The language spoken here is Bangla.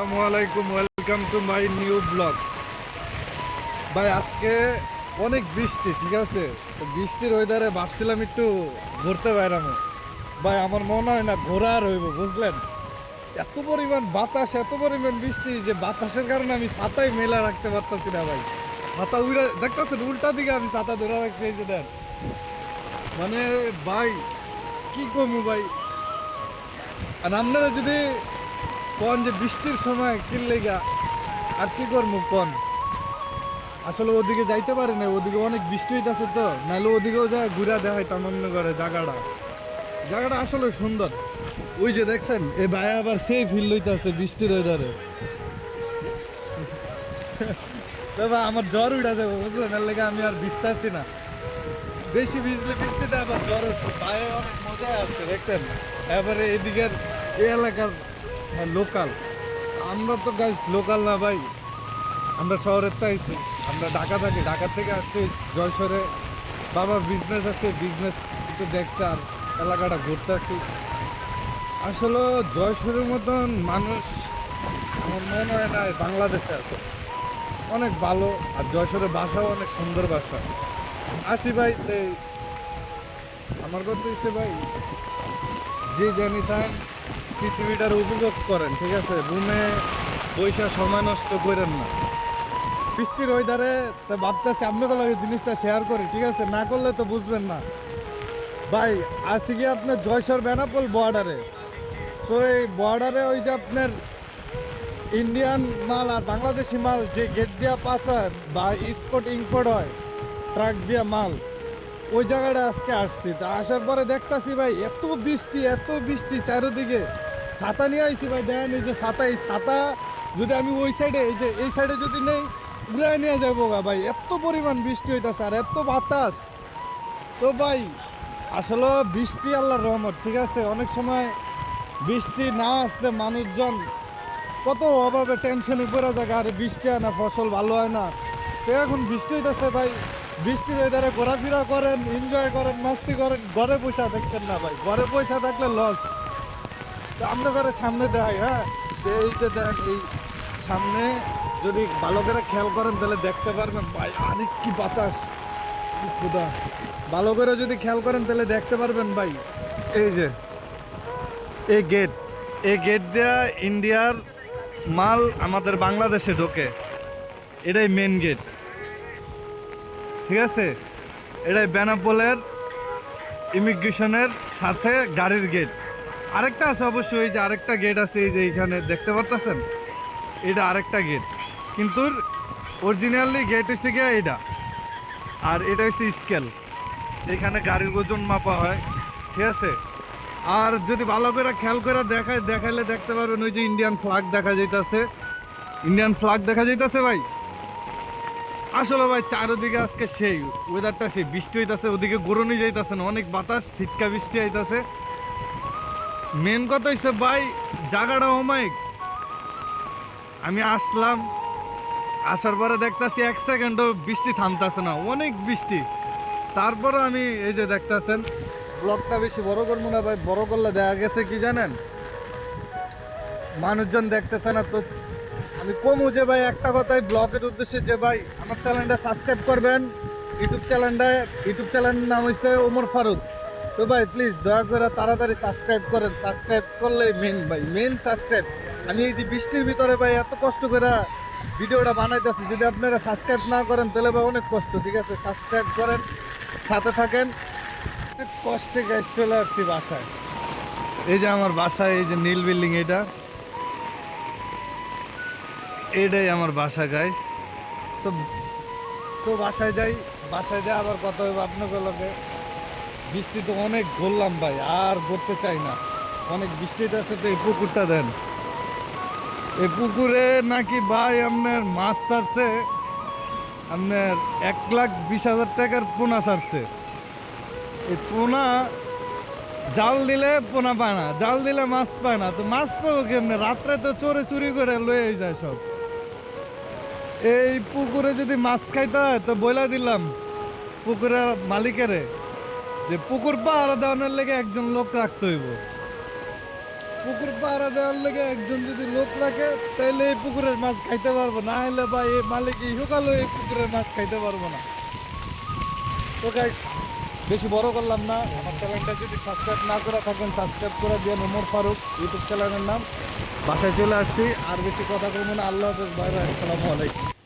আসসালামু আলাইকুম, welcome to my new blog. ভাই আজকে অনেক বৃষ্টি, ঠিক আছে? তো বৃষ্টির ওয়েদারে ভাবছিলাম একটু ঘুরতে বাইরামো। ভাই আমার মনে হয় না ঘোরা আর হইব, বুঝলেন? এত পরিমাণ বাতাস, এত পরিমাণ বৃষ্টি যে বাতাসের কারণে আমি ছাতাই মেলা রাখতে পারতাছি না ভাই। ছাতা উড়ে দেখতেছেন, উল্টা দিকে আমি ছাতা ধরে রাখছি, এই যে দেন। মানে ভাই কি কমু ভাই। আর আপনারা যদি কন যে বৃষ্টির সময় কিনলে গা আর কি করবো কন, আসলে ওদিকে যাইতে পারে না, ওদিকে অনেক বৃষ্টি হইতেছে, তো নাহলে ওদিকেও যা ঘুরা দেখাইতাম মনে করে। জায়গাটা জায়গাটা আসলে সুন্দর। ওই যে দেখছেন এই ভাই আবার সেই ফিল লইতেছে বৃষ্টির ওয়েদারে। তবে আমার জ্বর উঠে যাবো, বুঝলেন? এর লেগে আমি আর ভিজতেছি না। বেশি ভিজলে বৃষ্টিতে আবার জ্বর উঠছে। পায়ে অনেক মজা আছে, দেখছেন? এবারে এদিকের এই এলাকার লোকাল, আমরা তো গাছ লোকাল না ভাই, আমরা শহরের তো আইছি। আমরা ঢাকা থাকি, ঢাকা থেকে আসছি জয়সরে। বাবার বিজনেস আছে, বিজনেস একটু দেখতে আর এলাকাটা ঘুরতে আসি। আসলে জয়সরের মতন মানুষ আমার মনে হয় না বাংলাদেশে আছে। অনেক ভালো, আর যশোরের ভাষাও অনেক সুন্দর ভাষা। আসি ভাই, আমার কথা হচ্ছে ভাই, যে জানি তাই পৃথিবীটার উপভোগ করেন, ঠিক আছে? রুমে পয়সা সময় নষ্ট করেন না। বৃষ্টির ওয়েদারে তো ভাবতেছি আপনাদের লগে জিনিসটা শেয়ার করি, ঠিক আছে? না করলে তো বুঝবেন না ভাই। আসি গিয়ে আপনার জয়সর বেনাপোল বর্ডারে। তো এই বর্ডারে ওই যে আপনার ইন্ডিয়ান মাল আর বাংলাদেশি মাল যে গেট দিয়া পাস হয় বা এক্সপোর্ট ইম্পোর্ট হয় ট্রাক দিয়া মাল, ওই জায়গাটা আজকে আসছি। তা আসার পরে দেখতাছি ভাই এত বৃষ্টি, এত বৃষ্টি চারিদিকে। ছাতা নিয়ে আইছি ভাই, দেখেন এই যে ছাতা, এই ছাতা যদি আমি ওই সাইডে, এই যে এই সাইডে যদি নেই, উড়াই নিয়ে যাবো গা ভাই। এত পরিমাণ বৃষ্টি হইতাছে আর এত বাতাস। তো ভাই আসলে বৃষ্টি আল্লাহর রহমত, ঠিক আছে? অনেক সময় বৃষ্টি না আসলে মানুষজন কত অভাবে টেনশনে পড়ে যায়, আর বৃষ্টি হয় না, ফসল ভালো হয় না। তো এখন বৃষ্টি হইতেছে ভাই, বৃষ্টির ওয়েদারে ঘোরাফেরা করেন, এনজয় করেন, মাস্তি করেন। ঘরে পয়সা দেখছেন না ভাই, ঘরে পয়সা থাকলে লস। তো আমরা ঘরে সামনে দেখাই, হ্যাঁ, যে এই যে দেখেন এই সামনে যদি ভালো করে খেয়াল করেন তাহলে দেখতে পারবেন ভাই অনেক কি বাতাস, কি ক্ষুধা। ভালো করে যদি খেয়াল করেন তাহলে দেখতে পারবেন ভাই, এই যে এই গেট, এই গেট দেয়া ইন্ডিয়ার মাল আমাদের বাংলাদেশে ঢোকে। এটাই মেন গেট, ঠিক আছে? এটাই বেনাপোলের ইমিগ্রেশনের সাথে গাড়ির গেট। আরেকটা আছে অবশ্যই, এই যে আরেকটা গেট আছে, এই যে এইখানে দেখতে পারতেছেন, এটা আরেকটা গেট। কিন্তু অরিজিনালি গেট হচ্ছে গিয়ে এটা, আর এটা হচ্ছে স্কেল। এখানে গাড়ির ওজন মাপা হয়, ঠিক আছে? আর যদি ভালো করে খেয়াল করে দেখাইলে দেখতে পারবেন ওই যে ইন্ডিয়ান ফ্ল্যাগ দেখা যাইতেছে, ইন্ডিয়ান ফ্ল্যাগ দেখা যাইতেছে ভাই। আসলে ভাই চারিদিকে আজকে সেই ওয়েদারটা, সেই বৃষ্টি হইতাছে, ওদিকে গরমই যাইতেছে না, অনেক বাতাস, শীতকা বৃষ্টি আইতাছে। মেন কথা হচ্ছে ভাই জায়গাটা অমায়িক। আমি আসলাম, আসার পরে দেখতেছি এক সেকেন্ডও বৃষ্টি থামতেছে না, অনেক বৃষ্টি। তারপরে আমি এই যে দেখতেছেন, ব্লগটা বেশি বড় করবো না ভাই, বড় করলে দেখা গেছে কি জানেন, মানুষজন দেখতেছে না। তো আমি কমু যে ভাই একটা কথাই ব্লগের উদ্দেশ্যে, যে ভাই আমার চ্যানেলটা সাবস্ক্রাইব করবেন। ইউটিউব চ্যানেলের নাম হচ্ছে ওমর ফারুক। তো ভাই প্লিজ দয়া করে তাড়াতাড়ি সাবস্ক্রাইব করেন। সাবস্ক্রাইব করলে মেন ভাই, মেন সাবস্ক্রাইব। আমি এই যে বৃষ্টির ভিতরে ভাই এত কষ্ট করে ভিডিওটা বানাইতেছি, যদি আপনারা সাবস্ক্রাইব না করেন তাহলে ভাই অনেক কষ্ট, ঠিক আছে? সাবস্ক্রাইব করেন, সাথে থাকেন। অনেক কষ্টে গ্যাস চলে আসছি বাসায়। এই যে আমার বাসায় এই যে নীল বিল্ডিং, এটাই আমার বাসা গাইস। তো তো বাসায় যাই, বাসায় যাই আবার কথা হইব আপনাদের লগে। বৃষ্টি তো অনেক ঘুরলাম ভাই, আর ঘুরতে চাই না, অনেক বৃষ্টিতে আছে। তো এই পুকুরটা দেন, এই পুকুরে নাকি ভাই আপনার মাছ ছাড়ছে, আপনার 1,20,000 টাকার পোনা ছাড়ছে। এই পোনা জাল দিলে পোনা পায় না, জাল দিলে মাছ পায় না। তো মাছ পাবো কেমনে? রাত্রে তো চোরে চুরি করে লয়ে যায় সব। এই পুকুরে যদি মাছ খাইতে হয় তো বইলা দিলাম পুকুরের মালিকেরে যে পুকুর পাহারা দেওয়ানোর লেগে একজন লোক রাখতে হইব। পুকুর পাড়া দেওয়ার লেগে একজন যদি লোক রাখে তাহলে এই পুকুরের মাছ খাইতে পারবো, না হলে বা এই মালিক ইহকালও এই পুকুরের মাছ খাইতে পারবো না। তো গাইস বেশি বড় করলাম না, আমার চ্যানেলটা যদি সাবস্ক্রাইব না করে থাকেন সাবস্ক্রাইব করে দিয়ে ওমর ফারুক ইউটিউব চ্যানেলের নাম। বাসায় চলে আসছি, আর বেশি কথা বলবো না। আল্লাহ হাফেজ, বাই বাই, আসসালামু আলাইকুম।